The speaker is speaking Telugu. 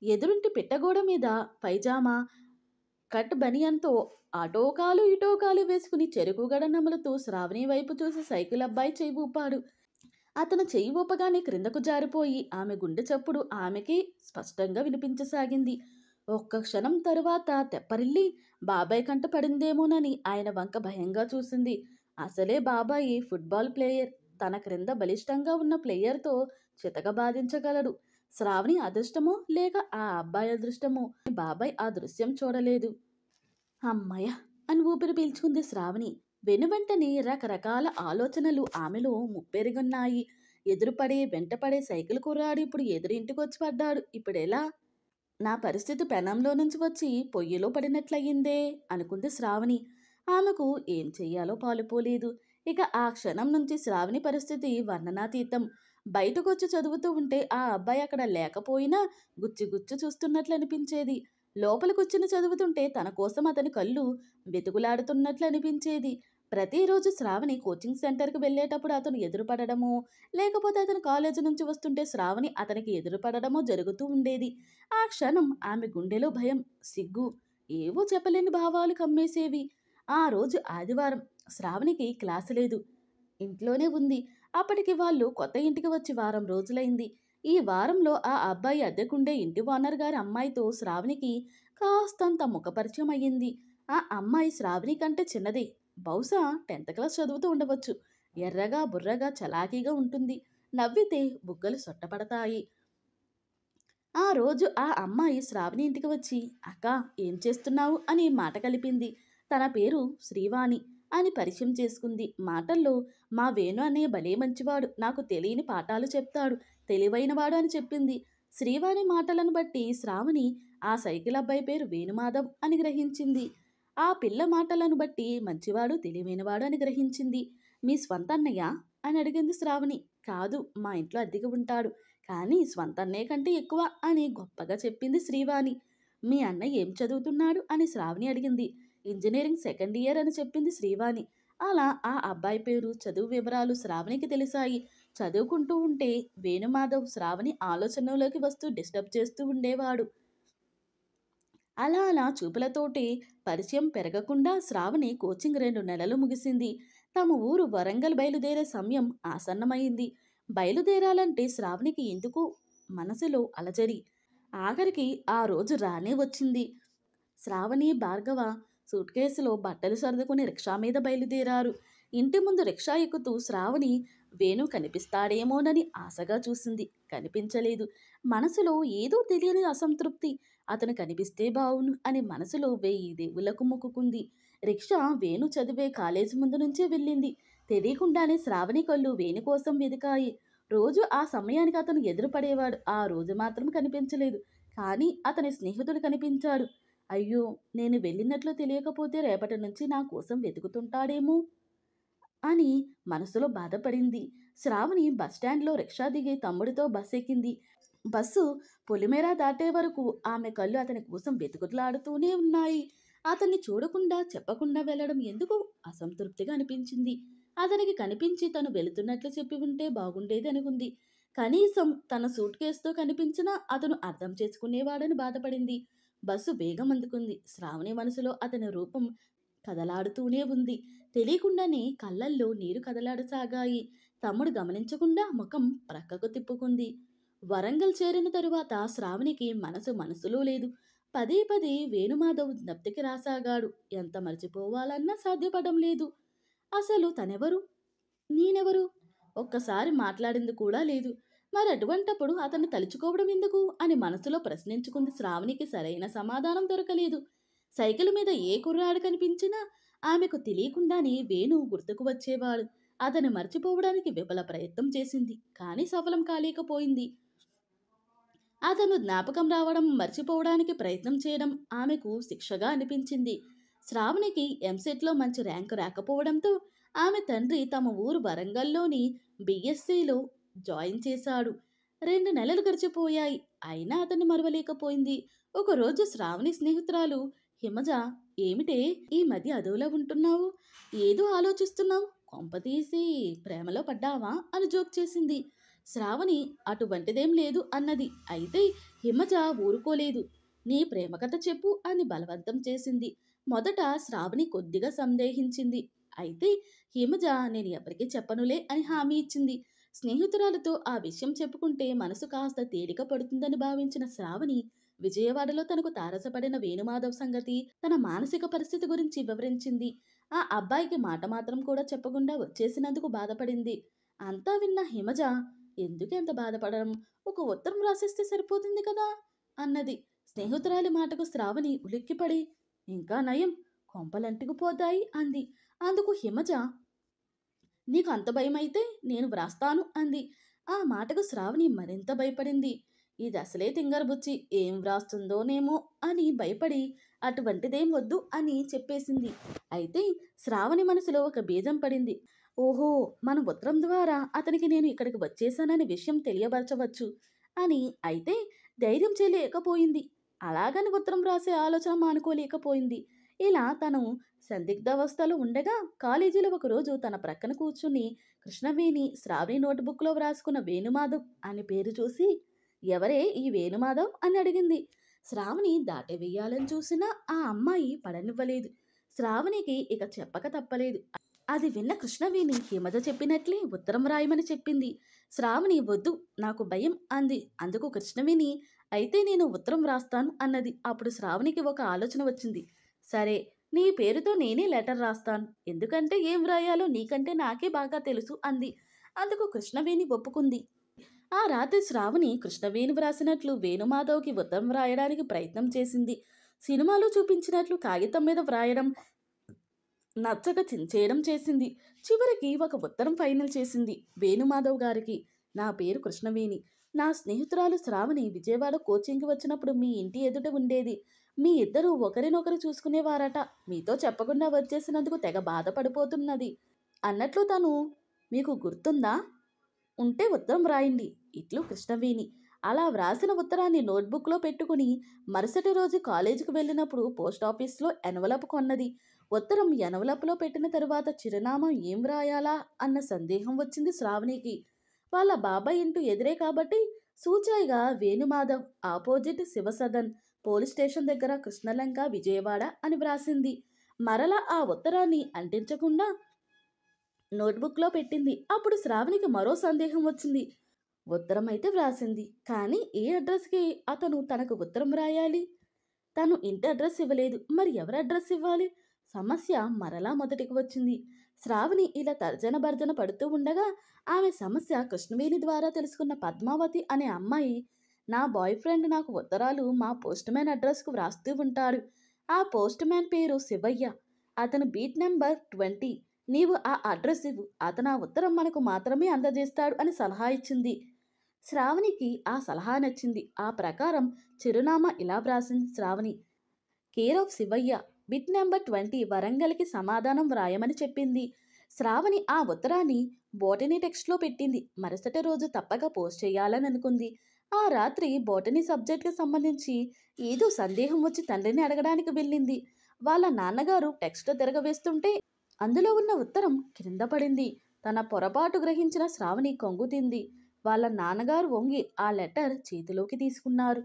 ఎదురింటి పిట్టగోడ మీద పైజామా కట్ బనియన్తో అటోకాలు ఇటోకాలు వేసుకుని చెరుకుగడ నములుతూ శ్రావణి వైపు చూసి సైకిల్ అబ్బాయి చెయ్యి ఊపాడు. అతను చెయ్యి ఊపగానే క్రిందకు జారిపోయి ఆమె గుండె చప్పుడు ఆమెకి స్పష్టంగా వినిపించసాగింది. ఒక్క క్షణం తరువాత తెప్పరిల్లి బాబాయ్ కంట పడిందేమోనని ఆయన వంక భయంగా చూసింది. అసలే బాబాయి ఫుట్బాల్ ప్లేయర్. తన క్రింద బలిష్టంగా ఉన్న ప్లేయర్తో చితకబాదించగలడు. శ్రావణి అదృష్టమో లేక ఆ అబ్బాయి అదృష్టమో బాబాయ్ ఆ దృశ్యం చూడలేదు. అమ్మయ్య అని ఊపిరి పీల్చుకుంది శ్రావణి. వెనువెంటనే రకరకాల ఆలోచనలు ఆమెలో ముప్పెరుగున్నాయి. ఎదురుపడే వెంటపడే సైకిల్ కుర్రాడు ఇప్పుడు ఎదురింటికొచ్చి పడ్డాడు. ఇప్పుడెలా? నా పరిస్థితి పెనంలో నుంచి వచ్చి పొయ్యిలో పడినట్లయిందే అనుకుంది శ్రావణి. ఆమెకు ఏం చెయ్యాలో పాలుపోలేదు. ఇక ఆ క్షణం నుంచి శ్రావణి పరిస్థితి వర్ణనాతీతం. బయటకొచ్చి చదువుతూ ఉంటే ఆ అబ్బాయి అక్కడ లేకపోయినా గుచ్చి గుచ్చి చూస్తున్నట్లు అనిపించేది. లోపలికొచ్చిన చదువుతుంటే తన కోసం అతని కళ్ళు వెతుకులాడుతున్నట్లు అనిపించేది. ప్రతిరోజు శ్రావణి కోచింగ్ సెంటర్కి వెళ్ళేటప్పుడు అతను ఎదురుపడడమో లేకపోతే అతను కాలేజీ నుంచి వస్తుంటే శ్రావణి అతనికి ఎదురుపడడమో జరుగుతూ ఉండేది. ఆ క్షణం ఆమె గుండెలో భయం, సిగ్గు, ఏవో చెప్పలేని భావాలు కమ్మేసేవి. ఆ రోజు ఆదివారం. శ్రావణికి క్లాసు లేదు. ఇంట్లోనే ఉంది. అప్పటికి వాళ్ళు కొత్త ఇంటికి వచ్చి వారం రోజులైంది. ఈ వారంలో ఆ అబ్బాయి అద్దెకుండే ఇంటి ఓనర్ గారి అమ్మాయితో శ్రావణికి కాస్తంత ముఖపరిచయం అయ్యింది. ఆ అమ్మాయి శ్రావణి కంటే చిన్నదే. బహుశా 10th క్లాస్ చదువుతూ ఉండవచ్చు. ఎర్రగా బుర్రగా చలాకీగా ఉంటుంది. నవ్వితే బుగ్గలు సొట్టపడతాయి. ఆ రోజు ఆ అమ్మాయి శ్రావణి ఇంటికి వచ్చి అక్కా ఏం చేస్తున్నావు అని మాట కలిపింది. తన పేరు శ్రీవాణి అని పరిచయం చేసుకుంది. మాటల్లో మా వేణు అనే భలే మంచివాడు, నాకు తెలియని పాఠాలు చెప్తాడు, తెలివైనవాడు అని చెప్పింది. శ్రీవాణి మాటలను బట్టి శ్రావణి ఆ సైకిల్ అబ్బాయి పేరు వేణుమాధవ్ అని గ్రహించింది. ఆ పిల్ల మాటలను బట్టి మంచివాడు తెలివైనవాడు అని గ్రహించింది. మీ స్వంత అన్నయ్య అని అడిగింది శ్రావణి. కాదు, మా ఇంట్లో అద్దెకి ఉంటాడు, కానీ స్వంత అన్నయ్య కంటే ఎక్కువ అని గొప్పగా చెప్పింది శ్రీవాణి. మీ అన్నయ్య ఏం చదువుతున్నాడు అని శ్రావణి అడిగింది. ఇంజనీరింగ్ 2nd ఇయర్ అని చెప్పింది శ్రీవాణి. అలా ఆ అబ్బాయి పేరు, చదువు వివరాలు శ్రావణికి తెలిసాయి. చదువుకుంటూ ఉంటే వేణుమాధవ్ శ్రావణి ఆలోచనలోకి వస్తూ డిస్టర్బ్ చేస్తూ ఉండేవాడు. అలా అలా చూపులతోటి పరిచయం పెరగకుండా శ్రావణి కోచింగ్ 2 నెలలు ముగిసింది. తమ ఊరు వరంగల్ బయలుదేరే సమయం ఆసన్నమైంది. బయలుదేరాలంటే శ్రావణికి ఎందుకు మనసులో అలజడి. ఆఖరికి ఆ రోజు రానే వచ్చింది. శ్రావణి, భార్గవ సూట్ కేసులో బట్టలు సర్దుకుని రిక్షా మీద బయలుదేరారు. ఇంటి ముందు రిక్షా ఎక్కుతూ శ్రావణి వేణు కనిపిస్తాడేమోనని ఆశగా చూసింది. కనిపించలేదు. మనసులో ఏదో తెలియని అసంతృప్తి. అతను కనిపిస్తే బావును అని మనసులో 1000 దేవుళ్లకు మొక్కుకుంది. రిక్షా వేణు చదివే కాలేజీ ముందు నుంచే వెళ్ళింది. తెలియకుండానే శ్రావణి కళ్ళు వేణు కోసం వెదికాయి. రోజు ఆ సమయానికి అతను ఎదురుపడేవాడు. ఆ రోజు మాత్రం కనిపించలేదు. కానీ అతని స్నేహితుడు కనిపించాడు. అయ్యో, నేను వెళ్ళినట్లు తెలియకపోతే రేపటి నుంచి నా కోసం వెతుకుతుంటాడేమో అని మనసులో బాధపడింది. శ్రావణి బస్టాండ్లో రిక్షా దిగి తమ్ముడితో బస్ ఎక్కింది. బస్సు పొలిమేర దాటే వరకు ఆమె కళ్ళు అతని కోసం వెతుకులాడుతూనే ఉన్నాయి. అతన్ని చూడకుండా చెప్పకుండా వెళ్ళడం ఎందుకు అసంతృప్తిగా అనిపించింది. అతనికి కనిపించి తను వెళుతున్నట్లు చెప్పి ఉంటే బాగుండేది అనుకుంది. కనీసం తన సూట్ కేసుతో కనిపించినా అతను అర్థం చేసుకునేవాడని బాధపడింది. బస్సు వేగం అందుకుంది. శ్రావణి మనసులో అతని రూపం కదలాడుతూనే ఉంది. తెలియకుండానే కళ్ళల్లో నీరు కదలాడసాగాయి. తమ్ముడు గమనించకుండా ముఖం ప్రక్కకు తిప్పుకుంది. వరంగల్ చేరిన తరువాత శ్రావణికి మనసులో లేదు. పదే పదే వేణుమాధవ్ జ్ఞప్తికి రాసాగాడు. ఎంత మర్చిపోవాలన్నా సాధ్యపడడం లేదు. అసలు తనెవరు, నేనెవరు? ఒక్కసారి మాట్లాడింది కూడా లేదు. మరి అటువంటప్పుడు అతన్ని తలుచుకోవడం ఎందుకు అని మనసులో ప్రశ్నించుకుంది. శ్రావణికి సరైన సమాధానం దొరకలేదు. సైకిల్ మీద ఏ కుర్రాడు కనిపించినా ఆమెకు తెలియకుండానే వేణు గుర్తుకు వచ్చేవాడు. అతన్ని మర్చిపోవడానికి విఫల ప్రయత్నం చేసింది, కానీ సఫలం కాలేకపోయింది. అతను జ్ఞాపకం రావడం, మర్చిపోవడానికి ప్రయత్నం చేయడం ఆమెకు శిక్షగా అనిపించింది. శ్రావణికి ఎంసెట్లో మంచి ర్యాంకు రాకపోవడంతో ఆమె తండ్రి తమ ఊరు వరంగల్లోని బీఎస్సీలో జాయిన్ చేశాడు. 2 నెలలు గడిచిపోయాయి. అయినా అతన్ని మరవలేకపోయింది. ఒకరోజు శ్రావణి స్నేహితురాలు హిమజ, ఏమిటే ఈ మధ్య అదోలా ఉంటున్నావు, ఏదో ఆలోచిస్తున్నావు, కొంపతీసి ప్రేమలో పడ్డావా అని జోక్ చేసింది. శ్రావణి అటువంటిదేం లేదు అన్నది. అయితే హిమజ ఊరుకోలేదు. నీ ప్రేమ కథ చెప్పు అని బలవంతం చేసింది. మొదట శ్రావణి కొద్దిగా సందేహించింది. అయితే హిమజ నేను ఎవరికీ చెప్పనులే అని హామీ ఇచ్చింది. స్నేహితురాలతో ఆ విషయం చెప్పుకుంటే మనసు కాస్త తేలిక పడుతుందని భావించిన శ్రావణి విజయవాడలో తనకు తారసపడిన వేణుమాధవ్ సంగతి, తన మానసిక పరిస్థితి గురించి వివరించింది. ఆ అబ్బాయికి మాట మాత్రం కూడా చెప్పకుండా వచ్చేసినందుకు బాధపడింది. అంతా విన్న హిమజ ఎందుకెంత బాధపడడం, ఒక ఉత్తరం రాసిస్తే సరిపోతుంది కదా అన్నది. స్నేహితురాలి మాటకు శ్రావణి ఉలిక్కిపడి ఇంకా నయం, కొంపలంటుకుపోతాయి అంది. అందుకు హిమజ నీకు అంత భయమైతే నేను వ్రాస్తాను అంది. ఆ మాటకు శ్రావణి మరింత భయపడింది. ఇది అసలే తింగరబుచ్చి ఏం వ్రాస్తుందోనేమో అని భయపడి అటువంటిదేం వద్దు అని చెప్పేసింది. అయితే శ్రావణి మనసులో ఒక బీజం పడింది. ఓహో, మన ఉత్తరం ద్వారా అతనికి నేను ఇక్కడికి వచ్చేసాననే విషయం తెలియబరచవచ్చు అని. అయితే ధైర్యం చేయలేకపోయింది. అలాగని ఉత్తరం రాసే ఆలోచన మానుకోలేకపోయింది. ఇలా తను సందిగ్ధావస్థలో ఉండగా కాలేజీలో ఒకరోజు తన ప్రక్కన కూర్చుని కృష్ణవేణి శ్రావణి నోట్బుక్లో వ్రాసుకున్న వేణుమాధవ్ అని పేరు చూసి ఎవరే ఈ వేణుమాధవ్ అని అడిగింది. శ్రావణి దాటవేయాలని చూసినా ఆ అమ్మాయి పడనివ్వలేదు. శ్రావణికి ఇక చెప్పక తప్పలేదు. అది విన్న కృష్ణవేణి హిమజ చెప్పినట్లే ఉత్తరం రాయమని చెప్పింది. శ్రావణి వద్దు, నాకు భయం అంది. అందుకు కృష్ణవేణి అయితే నేను ఉత్తరం రాస్తాను అన్నది. అప్పుడు శ్రావణికి ఒక ఆలోచన వచ్చింది. సరే, నీ పేరుతో నేనే లెటర్ రాస్తాను. ఎందుకంటే ఏం రాయాలో నీకంటే నాకే బాగా తెలుసు అంది. అందుకు కృష్ణవేణి ఒప్పుకుంది. ఆ రాత్రి శ్రావణి కృష్ణవేణి వ్రాసినట్లు వేణుమాధవ్కి ఉత్తరం వ్రాయడానికి ప్రయత్నం చేసింది. సినిమాలో చూపించినట్లు కాగితం మీద వ్రాయడం నచ్చక చించేయడం చేసింది. చివరికి ఒక ఉత్తరం ఫైనల్ చేసింది వేణుమాధవ్ గారికి. నా పేరు కృష్ణవేణి. నా స్నేహితురాలు శ్రావణి విజయవాడ కోచింగ్కి వచ్చినప్పుడు మీ ఇంటి ఎదుట ఉండేది. మీ ఇద్దరూ ఒకరినొకరు చూసుకునేవారట. మీతో చెప్పకుండా వచ్చేసినందుకు తెగ బాధపడిపోతున్నది అన్నట్లు తను మీకు గుర్తుందా? ఉంటే ఉత్తరం రాయండి. ఇట్లు కృష్ణవేణి. అలా వ్రాసిన ఉత్తరాన్ని నోట్బుక్లో పెట్టుకుని మరుసటి రోజు కాలేజీకి వెళ్ళినప్పుడు పోస్టాఫీస్లో ఎన్వలప్ కొన్నది. ఉత్తరం ఎన్వలప్లో పెట్టిన తరువాత చిరునామా ఏం వ్రాయాలా అన్న సందేహం వచ్చింది శ్రావణికి. వాళ్ళ బాబాయ్ ఇంటూ ఎదురే కాబట్టి సూచాయిగా వేణుమాధవ్, ఆపోజిట్ శివసదన్, పోలీస్ స్టేషన్ దగ్గర కృష్ణలంక, విజయవాడ అని వ్రాసింది. మరలా ఆ ఉత్తరాన్ని అంటించకుండా నోట్బుక్లో పెట్టింది. అప్పుడు శ్రావణికి మరో సందేహం వచ్చింది. ఉత్తరం అయితే వ్రాసింది, కానీ ఏ అడ్రస్కి అతను తనకు ఉత్తరం వ్రాయాలి? తను ఇంటి అడ్రస్ ఇవ్వలేదు. మరి ఎవరి అడ్రస్ ఇవ్వాలి? సమస్య మరలా మొదటికి వచ్చింది. శ్రావణి ఇలా తర్జన భర్జన పడుతూ ఉండగా ఆమె సమస్య కృష్ణవేణి ద్వారా తెలుసుకున్న పద్మావతి అనే అమ్మాయి, నా బాయ్ ఫ్రెండ్ నాకు ఉత్తరాలు మా పోస్ట్ మ్యాన్ అడ్రస్కు వ్రాస్తూ ఉంటాడు. ఆ పోస్ట్ మ్యాన్ పేరు శివయ్య. అతను బీట్ నెంబర్ 20. నీవు ఆ అడ్రస్ ఇవ్వు. అతను ఆ ఉత్తరం మనకు మాత్రమే అందజేస్తాడు అని సలహా ఇచ్చింది. శ్రావణికి ఆ సలహా నచ్చింది. ఆ ప్రకారం చిరునామా ఇలా వ్రాసింది శ్రావణి. కేర్ ఆఫ్ శివయ్య, బిట్ నెంబర్ 20, వరంగల్కి సమాధానం వ్రాయమని చెప్పింది. శ్రావణి ఆ ఉత్తరాన్ని బోటనీ టెక్స్ట్లో పెట్టింది. మరుసటి రోజు తప్పక పోస్ట్ చేయాలని అనుకుంది. ఆ రాత్రి బోటనీ సబ్జెక్ట్కి సంబంధించి ఏదో సందేహం వచ్చి తండ్రిని అడగడానికి వెళ్ళింది. వాళ్ళ నాన్నగారు టెక్స్ట్ తిరగవేస్తుంటే అందులో ఉన్న ఉత్తరం క్రింద పడింది. తన పొరపాటు గ్రహించిన శ్రావణి కొంగు తింది. వాళ్ళ నాన్నగారు వంగి ఆ లెటర్ చేతిలోకి తీసుకున్నారు.